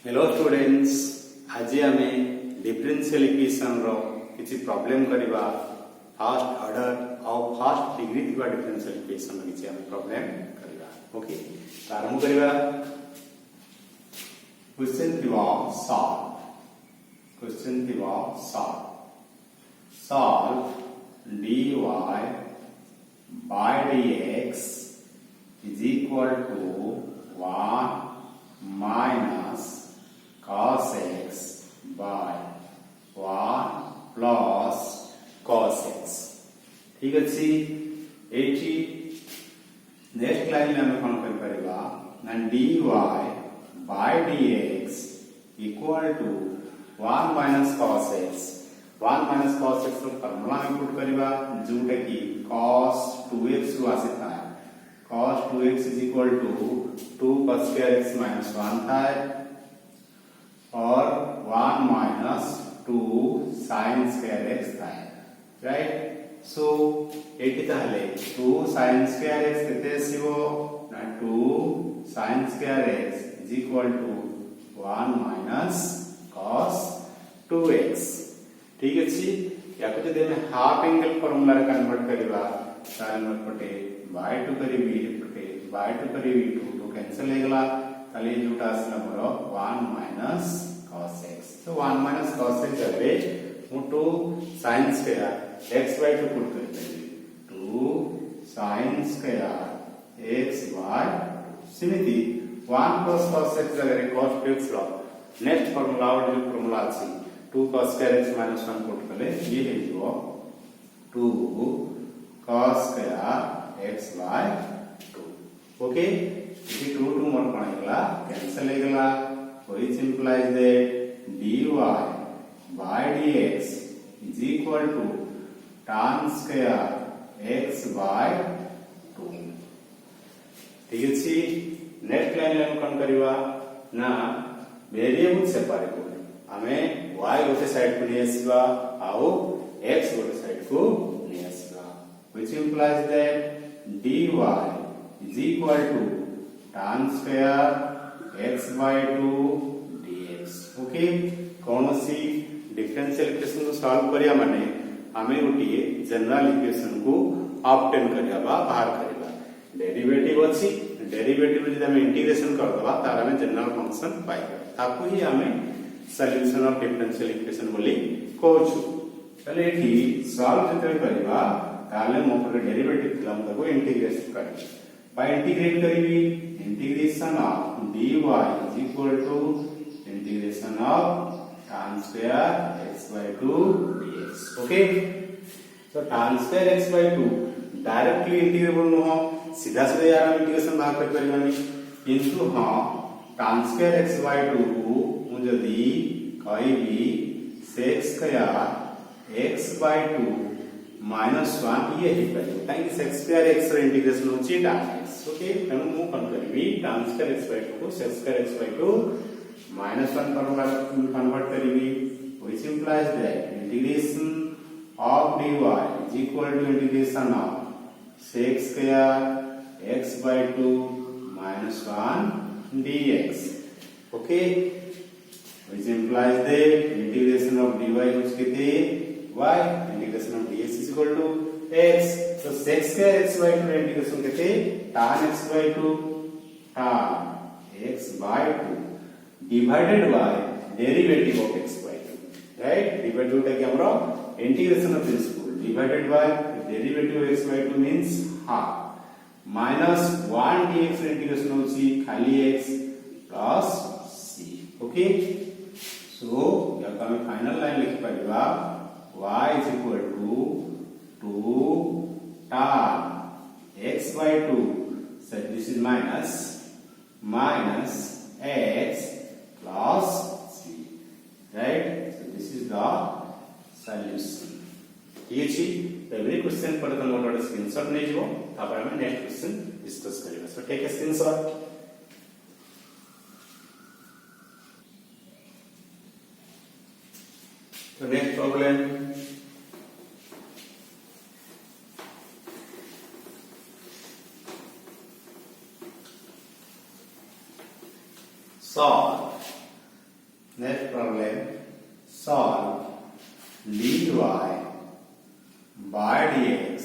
Hello students, आज आम differential equation रो किसी प्रॉब्लम करवा फर्स्ट ऑर्डर और फर्स्ट डिग्री थी डिफरेंशियल इक्वेशन किसी आम प्रॉब्लम करवा। ओके, तो आरंभ करवा। क्वेश्चन थी सॉल्व। क्वेश्चन थी solve dy by dx is equal to 1 minus cos x by 1 plus cos x। ठीक अच्छी एटी नेक्स्ट लाइन में हमें कौन कर पाएगा ना dy by dx equal to 1 minus cos x। 1 minus cos x को फॉर्मूला में पुट करवा जोटा कि cos 2x रु आसीता है। cos 2x is equal to 2 cos square x minus 1 था और 1 minus 2 sin square x था, राइट। सो एटी ताहले 2 sin square x केते आसीबो ना 2 sin square x is equal to 1 minus cos 2x। ठीक अछि, याको जदि हम हाफ एंगल फार्मूला रे कन्वर्ट करबा ताले पटे y2 करीबी पटे y2 करीबी 2 कैंसिल हो गला ताले जोटा आसला मोर 1 minus cos x। तो 1 minus cos x जबे मु 2 sin square x by 2 put करते 2 sin square x by 2 सिमिति 1 plus cos x जगह cos 2x रो नेक्स्ट फार्मूला और जो फार्मूला अछि 2 cos square x minus 1 put कले ये हे जो 2 cos square x by 2। Okay, इसी 2 2 मोर कोन हेला कैंसिल हो गला, which implies that dy by dx is equal to tan square x by 2। ठीक अछि, नेक्स्ट लाइन में कोन करबा ना वेरिएबल सेपरेट हमें y गोटे साइड को नहीं आसीबा आउ x गोटे साइड को नहीं आसीबा, which implies that dy is equal to tan square x by 2 dx। Okay, कौन सी डिफरेंशियल इक्वेशन को सॉल्व करिया माने हमें गोटे जनरल इक्वेशन को ऑब्टेन करियाबा बाहर करिबा। डेरिवेटिव अछि, डेरिवेटिव जदि हम इंटीग्रेशन कर दबा तार हमें जनरल फंक्शन पाइबा, ताको ही हमें सॉल्यूशन ऑफ डिफरेंशियल इक्वेशन बोली कहछु। चले एठी सॉल्व जते करबा ताले मोपर डेरिवेटिव थिला हमको इंटीग्रेट करबा। बाय इंटीग्रेट करिबी integration of dy is equal to integration of tan square x by 2 dx। Okay, तो tan square x by 2 directly integrable न हो, सीधा सीधा यार हम इंटीग्रेशन बाहर कर परिबानी, किंतु हां tan square x by 2 को जदि कहबी sec square x by 2 minus 1 ये ही पड़े ताकि sec square x रे इंटीग्रेशन होची tan x। ओके, तनु मु कन करबी tan square x by 2 को sec square x by 2 minus 1 formula convert करबी, which implies that integration of dy is equal to integration of sec square x by 2 minus 1 dx। Okay, which implies that integration of dy is कितने y, integration of dx is equal to x। तो sec square x by 2 integration कितने tan x by 2 tan x by 2 divided by derivative of x by 2, right। derivative टा कि हमरो integration of principal divided by derivative of x by 2 means half minus 1 dx integration होची खाली x plus c। Okay, सो या हमें final line लिख पाइबा y is equal to 2 tan x by 2, so this is minus x plus c, right। so this is the solution। ठीक अछि, तो every question पर तुम नोट स्क्रीनशॉट नै जो तापर हम नेक्स्ट क्वेश्चन डिस्कस करिबा। So take a screenshot. तो next problem solve Next problem, solve dy by dx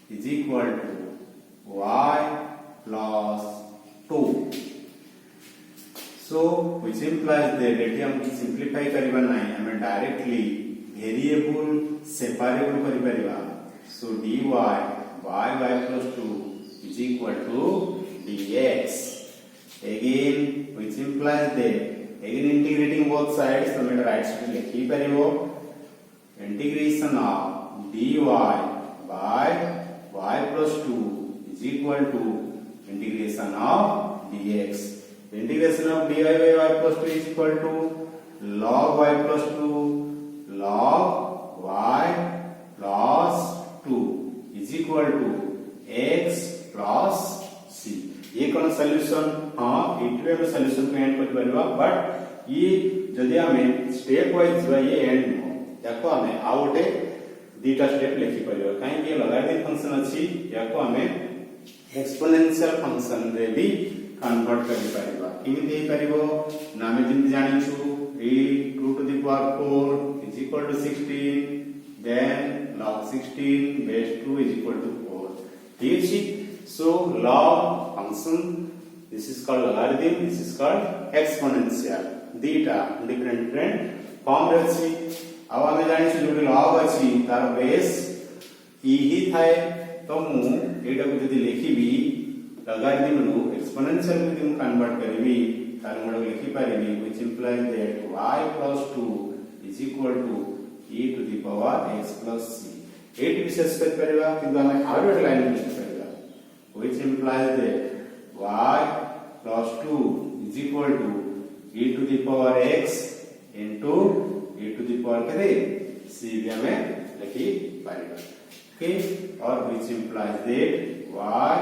is equal to y plus 2. So which implies that eighty हम सिंप्लीफाई करबा नाही हमें डायरेक्टली वेरिएबल सेपरेबल करि परिबा. So dy by y plus 2 is equal to dx. Again which implies that again integrating both sides तो मैं right side लिखि परिबो integration of dy by y plus 2 is equal to integration of dx. Integration of dy by y plus 2 is equal to log y plus 2 log y plus 2 is equal to x plus c. ये कौन solution हां इटवे में solution को and कर परबा but ये जदि हमें step wise जो ये एंड हो याको हमें आउटे दीटा स्टेप लिखि परबा काहे कि लॉगरिथम फंक्शन अछि याको हमें एक्सपोनेंशियल फंक्शन रे भी कन्वर्ट कर परिबा किमि देई परिबो नामे जिन जानिछु e to to the power 4 is equal to 16 then log 16 base 2 is equal to 4 ठीक अछि. So log function this is called logarithm, this is called exponential. दीटा different form रे अछि. अब हमें जानिछु जो log अछि तार बेस e ही थाए तो मु एटा को जदी लिखिबी logarithm नु exponential को जदी कन्वर्ट करबी तार मोड लिखि पारिबी which implies that y plus 2 is equal to e to the power x plus c. 8 विशेष कर परिबा किंतु हमें आउट लाइन लिखि परिबा which implies that y plus 2 is equal to e to the power x into e to the power करे c भी हमें लिखि Paribas. Okay, or which implies that y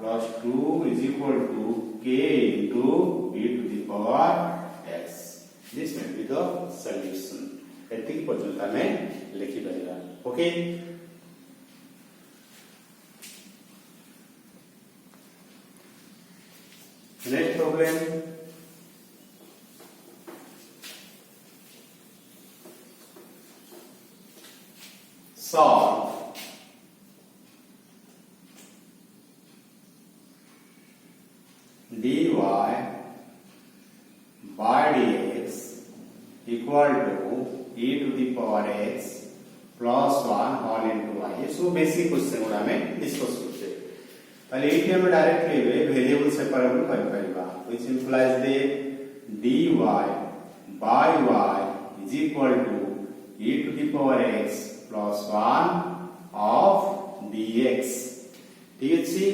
plus 2 is equal to k into e to the power x. This may be the solution. एतिक पर्यंत हमें लिखि परिबा. Okay. Next problem, solve dy by dx equal to e to the power x plus 1 all into y. ये सब basic question गुड़ा में discuss करते हैं. ताले एटी हम डायरेक्टली वेरिएबल सेपरेबल कर परिबा which implies that dy by y is equal to e to the power x plus 1 of dx. ठीक अछि.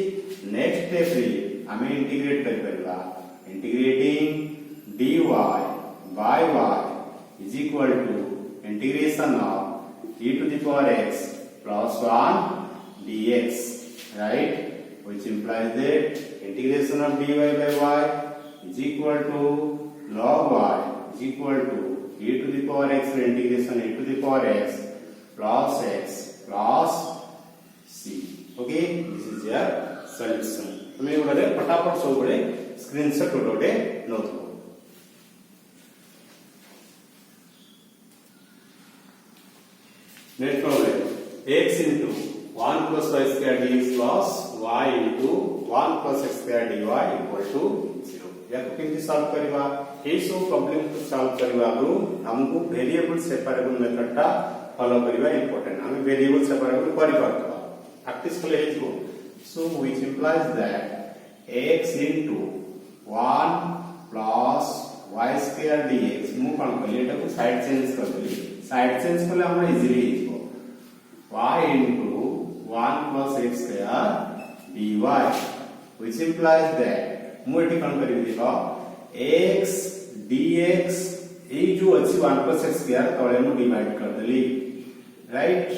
नेक्स्ट स्टेप रे हमें इंटीग्रेट कर परिबा integrating dy by y is equal to integration of e to the power x plus 1 dx, right, which implies that integration of dy by y is equal to log y is equal to e to the power x integration e to the power x plus c. Okay, this is your solution. तुम्हें उड़े फटाफट सब उड़े screenshot उड़े note करो. Next problem, x into 1 plus y square dx plus y into 1 plus x square dy equal to 0. या तो किंतु सॉल्व करबा ए सो प्रॉब्लम को सॉल्व करबा रु हमको वेरिएबल सेपरेबल मेथड ता फॉलो करबा इंपोर्टेंट. हम वेरिएबल सेपरेबल करि परबा प्रैक्टिस कले हेजो. So which implies that x into 1 plus y square dx मु कोन कले एटा को साइड चेंज कर देली. साइड चेंज करले हमरा इजीली हिजो y into 1 plus x square dy which implies that मु एटी कोन करि देखो x dx ए जो अछि 1 plus x square तळे मु डिवाइड कर देली, राइट.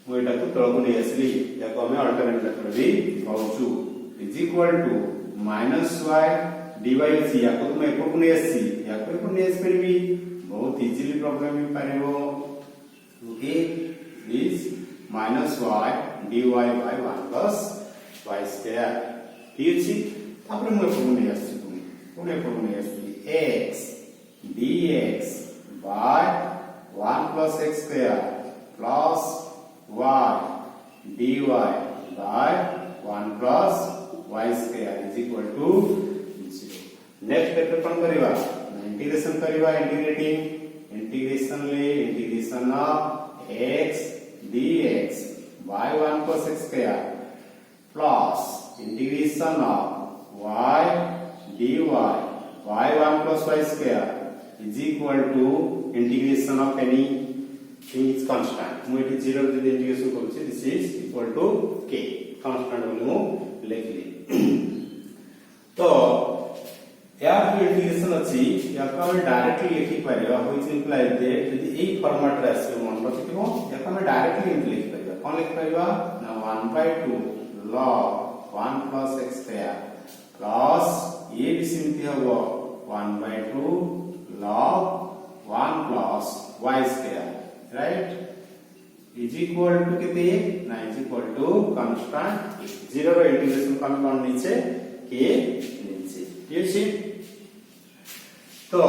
मु एटा को तळको नै आसली याको हमें अल्टरनेट मेथड भी पाउछु is equal to minus y dy अछि याको तुम एको नै आसी याको एको नै आसी परबी बहुत इजीली प्रॉब्लम में पारेबो. Okay, is minus y dy by 1 plus y square. ठीक अछि. तापर मु एको नै आसी पुने एको नै आसी x dx by 1 plus x square plus y dy by 1 plus y square is equal to 0. Next step कौन करिवा इंटीग्रेशन करिवा integration of x dx by 1 plus x square plus integration of y dy by 1 plus y square is equal to integration of any thing is constant. Mu it 0 to the integration କରୁଛି this is equal to k constant ବୋଲି ମୁଁ ଲେଖିଲି तो यार जो integration अछि याको हम डायरेक्टली लिखि परिबा व्हिच इंप्लाइज दैट यदि एई फॉर्मेट रे आसी मन रखिबो याको हम डायरेक्टली लिखि परिबा कोन लिखि परिबा ना 1/2 log 1 plus x square plus ये भी सिंपली हो 1/2 log 1 plus y square right is equal to कितने ना is equal to constant 0 रो इंटीग्रेशन कौन नीचे k नीचे ये सी तो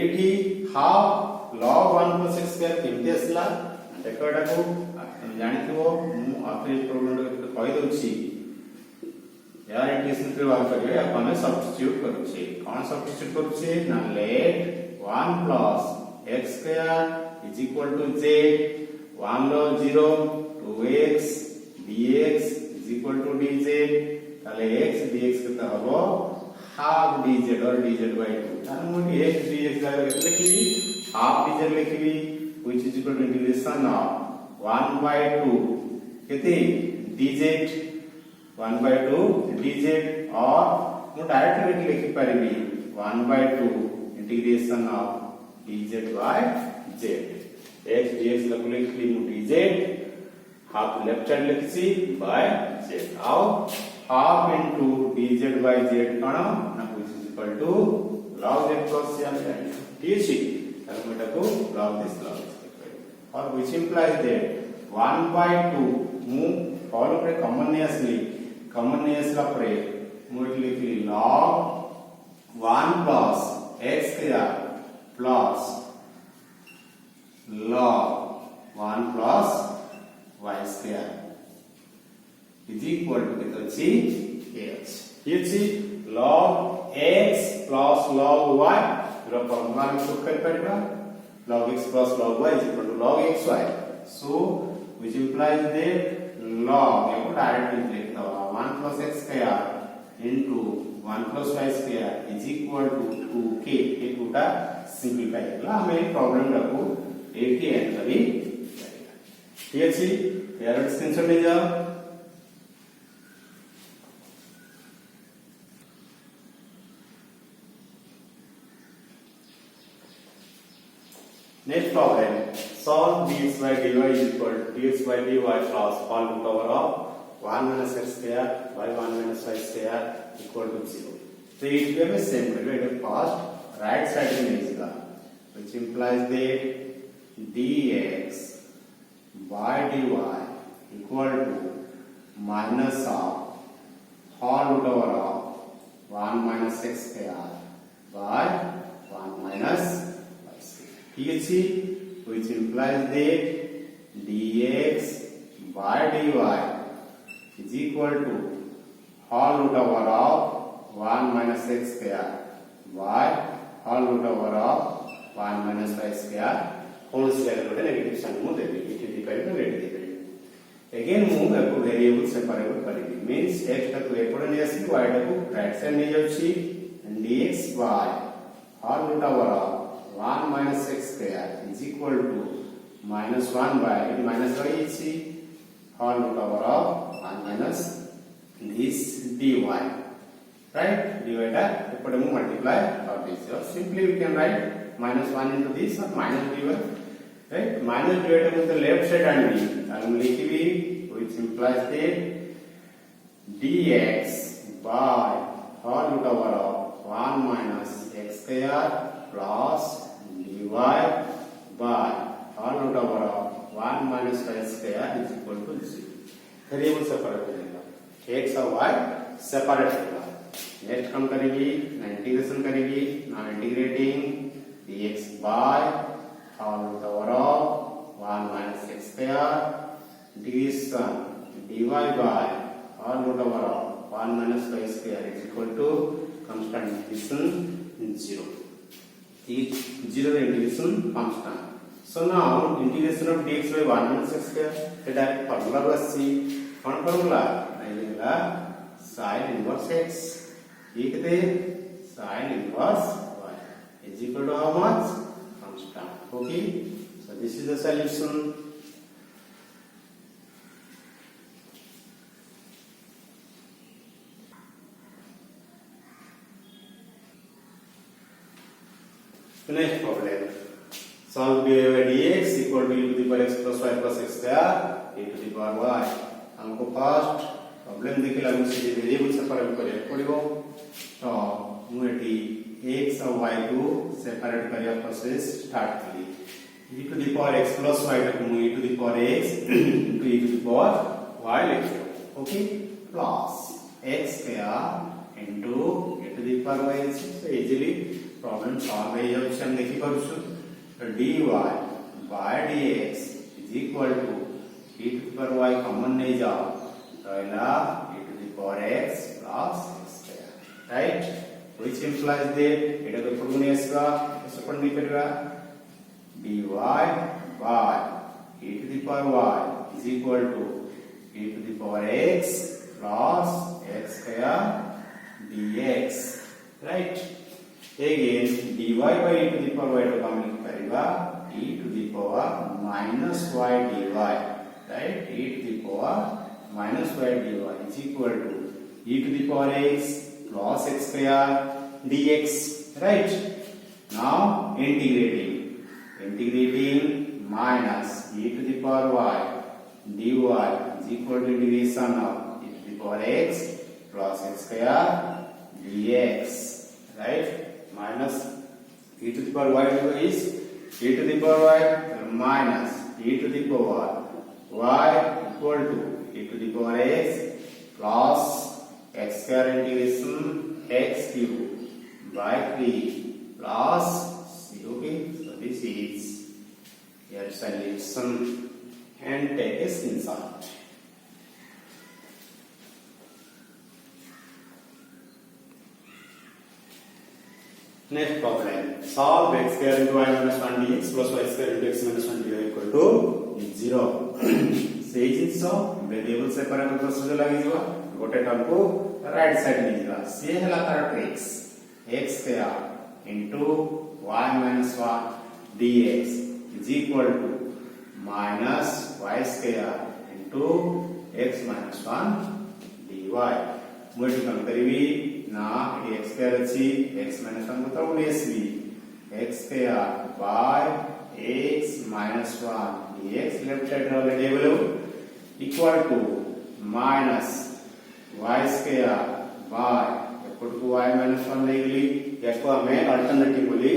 एठी half log 1 plus x square केमते असला देखो एटा को जानिथिबो मु आपे प्रॉब्लम कहि दउछि यार इंटीग्रेशन के बात करिए अपन में सब्स्टिट्यूट करूछे कौन सब्स्टिट्यूट करूछे ना let 1 plus x square is equal to z 1 लो 0 2x dx is equal to dz ताले x dx केता हबो हाफ dz और dz by 2 तान मु x dx जागा लिखिबी हाफ dz लिखिबी which is equal to integration of 1/2 केते dz 1/2 dz और मु डायरेक्टली लिखि परिबी 1/2 integration of dz by z x dx लिखली मु dz हाफ लेफ्ट साइड लिखछि by z आउ half into dz by z कण ना which is equal to log z plus c ठीक छी तर मु एटा को log this log और which implies that 1/2 मु फॉलो पे कॉमन ने असला परे मु लिखली log 1 plus x square plus log 1 plus y square is equal to कितना छी h ये छी log x plus log y रो फॉर्मूला में पुट कर परिबा log x plus log y is equal to log xy so which implies that log को directly लिख दो 1 plus x square into 1 plus y square is equal to 2k ये टूटा simplify करला हमें problem रखो 8 की आंसर भी ठीक है जी यार स्क्रीनशॉट ले जाओ next problem solve dx by dy is equal to dx by dy plus whole root over of 1 minus x square by 1 minus y square equal to 0 so it will be same way first right side में इसका which implies that dx by dy equal to minus of whole root over of 1 minus x square by 1 minus y square ठीक है which implies that dx by dy is equal to whole root over of 1 minus x square by whole root over of 1 minus y square whole square रोटे negative sign मु देबी it depend on rate देबी again मु एको variable separate करिबी means x तक एपड ने आसी y तक राइट साइड ने जाउची dx by whole root over of 1 minus x square is equal to minus 1 by minus y is whole root over of 1 minus this dy right dy that epode mu multiply or this or simply we can write minus 1 into this or minus dy right minus dy to the left side and b and likhibi which implies that dx by whole root over of 1 minus x square plus dy by whole root over of 1 minus y square is equal to 0 variable separate करेगा x और y separate होगा next हम करेंगे integration करेंगे non integrating dx by all root over of 1 minus x square integration dy by all root over of 1 minus y square is equal to constant integration 0. Each 0 integration constant. So now integration of dx by 1 minus x square eta formula basi kon formula naila sin inverse x ekte sin inverse y is equal to how much constant. Okay, so this is the solution. The next problem, solve dy by dx equal to e to the power x plus y plus x square e to the power y. हमको first problem देखि लागु से variable separate करिया पड़िबो तो मु eighty x और y को separate करिया प्रोसेस स्टार्ट करी e to the power x plus y को मु e to the power x into e to the power y लिखियो. Okay, plus x square into e to the power y. so easily problem solve हो जाउछ. हम देखि परछु dy by dx is equal to e to the power y common नहीं जाओ रहला e to the power x plus x square, right, which implies that एटा को formula आसबा ऐसे पढ़नी करबा dy by e to the power y is equal to e to the power x plus x square dx, right. Again dy by e to the power y to हम लिख परिबा e to the power minus y dy, right, e to the power minus y dy is equal to e to the power x plus x square dx, right. Now integrating minus e to the power y dy is equal to integration of e to the power x plus x square dx, right. Minus e to the power y is e to the power y minus e to the power y equal to e to the power x plus x square integration x cube by 3 plus c. Okay, so this is your solution and take a screenshot. Next problem, solve x square into y minus 1 dx plus y square into x minus 1 dy equal to 0. सेही जिंस variable separate process लागि जवा गोटे term को right side ले जवा से हला तार tricks x square into y minus 1 dx is equal to minus y square into x minus 1 dy. मुझे कम करीबी ना x square अच्छी x minus 1 को तो SB x square by x minus 1 dx left side वाले table equal to minus y square by equal to y minus 1 लेगली इसको हमें alternative बोली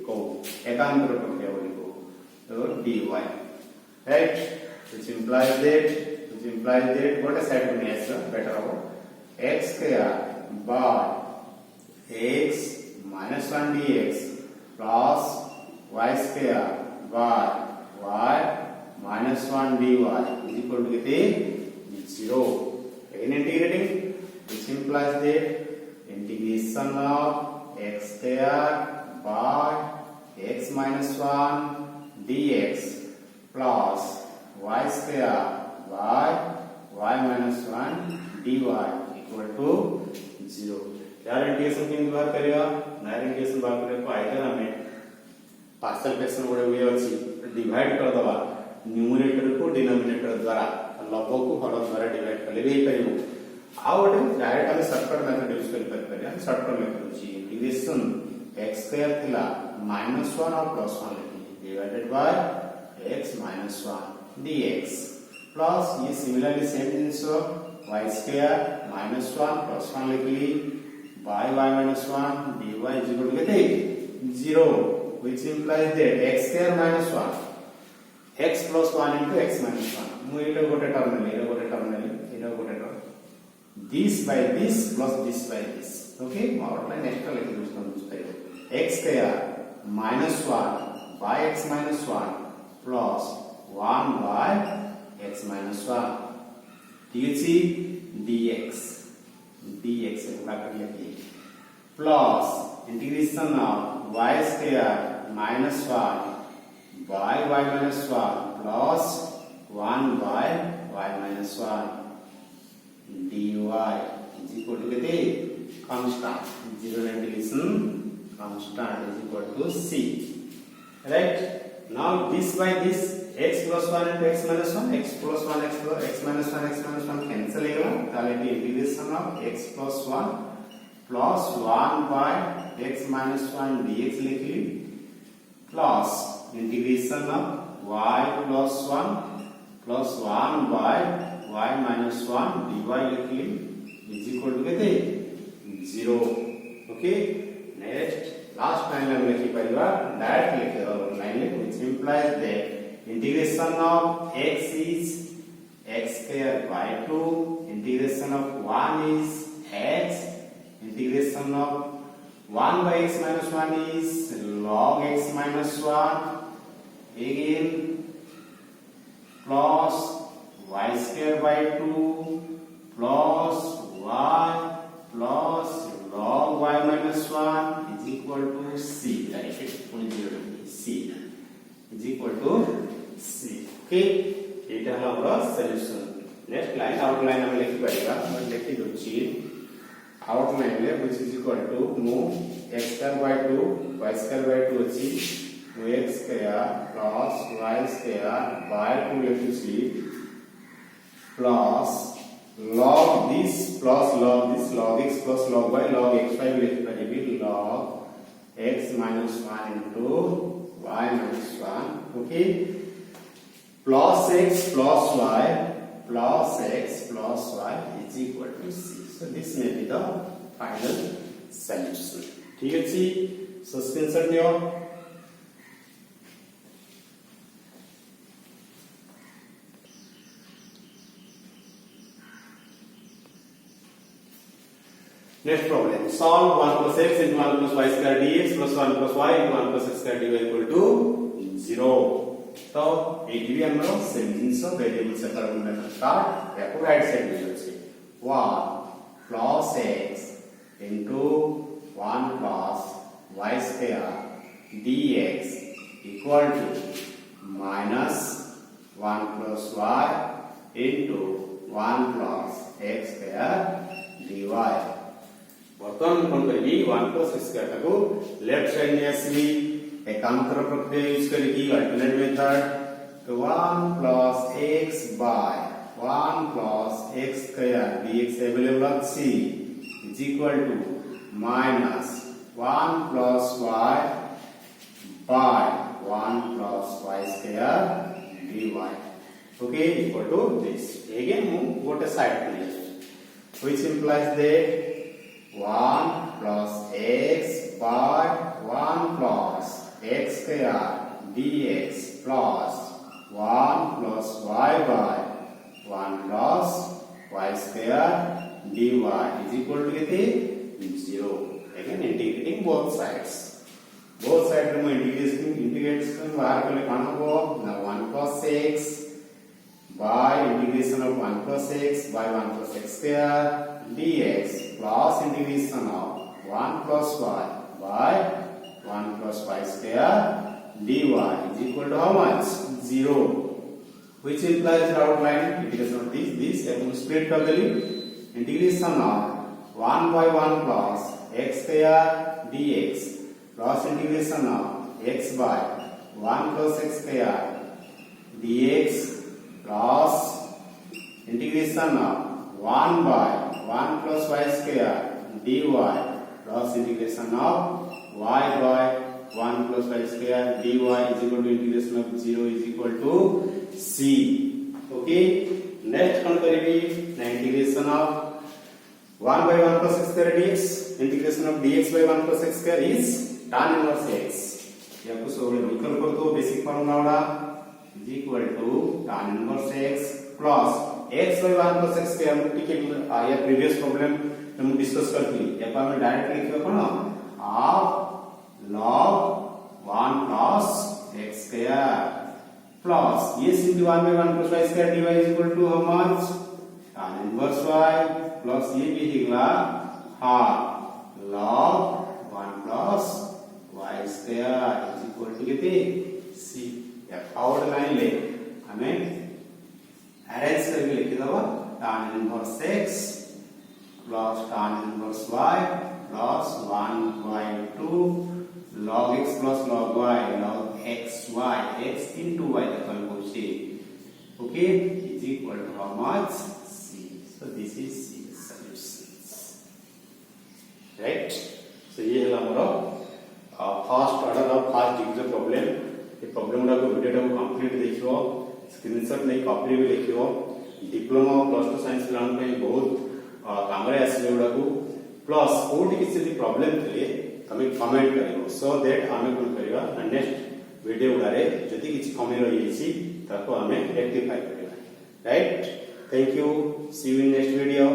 को एकांतर प्रक्रिया बोली को तो dy, right, which implies that what is that to answer better over x square by x minus 1 dx plus y square by y minus 1 dy is equal to 0. Again integrating, which implies that integration of x square by x minus 1 dx plus y square by y minus 1 dy equal to 0. यार integration के बात करिया Nair integration बात करे को आइडर हमें partial fraction गोटे वे अछि डिवाइड कर दबा न्यूमरेटर को डिनोमिनेटर द्वारा लघु को हर द्वारा डिवाइड करले भी परिबो आ गोटे डायरेक्ट हम शॉर्टकट मेथड यूज कर परिया शॉर्टकट मेथड अछि इंटीग्रेशन x स्क्वायर थिला -1 और +1 divided by x -1 dx plus ये सिमिलरली सेम जिंस y square -1 +1 लिखली by y minus 1 dy is equal to 0, which implies that x square minus 1 x plus 1 into x minus 1 mu eta gote term this by this plus this by this. Okay, our line extra like use kanu x square -1 by x minus 1 plus 1 by x minus 1 ठीक है dx dx plus integration of y square minus 1 by y minus 1 plus 1 by y minus 1 dy is equal to कितने constant zero integration constant is equal to c right. Now this by this x plus 1 into x minus 1 x plus 1 x minus 1 cancel होगा ताले integration of x plus 1 plus 1 by x minus 1 dx लिख ली plus integration of y plus 1 plus 1 by y minus 1 dy लिख ली is equal to कितने 0 okay. Next last line में लिखी परिवार direct लिखे और लाइन लिख which implies that integration of x is x square by 2 integration of 1 is x integration of 1 by x minus 1 is log x minus 1 again plus y square by 2 plus y plus log y minus 1 is equal to c right c is equal to c okay eta halo our solution. Next line outline ame likhi pariba but likhi dochi outline le which is equal to move x square by 2 y square by 2 achi x square plus y square by 2 likhi plus log this plus log this log x plus log y log x5 लिख पाएगी log x minus 1 into y minus 1 okay plus x plus y is equal to c. So this may be the final solution. ठीक है जी so screenshot Leo. Next problem. Solve 1 plus x into 1 plus y square dx plus 1 plus y into 1 plus x square dy equal to 0. तो eighty भी हमरो same जिंस variable से कर बुना start या को राइट साइड में अछि 1 plus x into 1 plus y square dx equal to minus 1 plus y into 1 plus x square dy. बर्तमान कौन करेगी 1 plus x square को लेफ्ट साइड में आसी एकांतर प्रक्रिया यूज करेगी अल्टरनेट मेथड तो 1 plus x by 1 plus x square dx available c is equal to minus 1 plus y by 1 plus y square dy okay equal to this. Again move go to side left which implies that 1 plus x by 1 plus x square dx plus 1 plus y by 1 plus y square dy is equal to 0. Again integrating both sides. Both sides में integration बाहर के लिए कौन हो ना 1 plus x by integration of 1 plus x by 1 plus x square dx plus integration of 1 plus y by 1 plus y square dy is equal to how much 0 which implies the outline integration of this and split कर देली integration of 1 by 1 plus x square dx plus integration of x by 1 plus x square dx plus integration of 1 by 1 plus y square dy plus integration of y by 1 plus y square dy is equal to integration of 0 is equal to c. Okay. Next कौन करेगी ना integration of 1 by 1 plus x square dx integration of dx by 1 plus x square is tan inverse x. या कुछ और निकल कर दो basic formula वाला is equal to tan inverse x plus x by 1 plus x square हम ठीक है या प्रीवियस प्रॉब्लम हम डिस्कस करती है या पर हम डायरेक्ट लिखियो कोन half log square plus yes into 1 by 1 plus y square dy is equal to how much? Tan inverse y plus ये भी निकला half log 1 plus y square is equal to कितने c या फॉरवर्ड लाइन ले हमें arrange करके लिख दो tan inverse x plus tan inverse y plus 1 by 2 log x plus log y log xy x into y the convolution okay is equal to how much c so this is c solutions right so ये है हमारा first order और first degree problem ये problem को video को complete देखियो screenshot नहीं copy भी लिखियो डिप्लोमा प्लस 2 साइंस पिलान पे बहुत काम रे आसी गुडा को प्लस कोडी किसी प्रॉब्लम थे तमे कमेंट करियो सो दैट हमें कोन करियो नेक्स्ट वीडियो उडारे जति किछि कमी रही छी ताको हमें रेक्टिफाई करियो right thank you see you in next video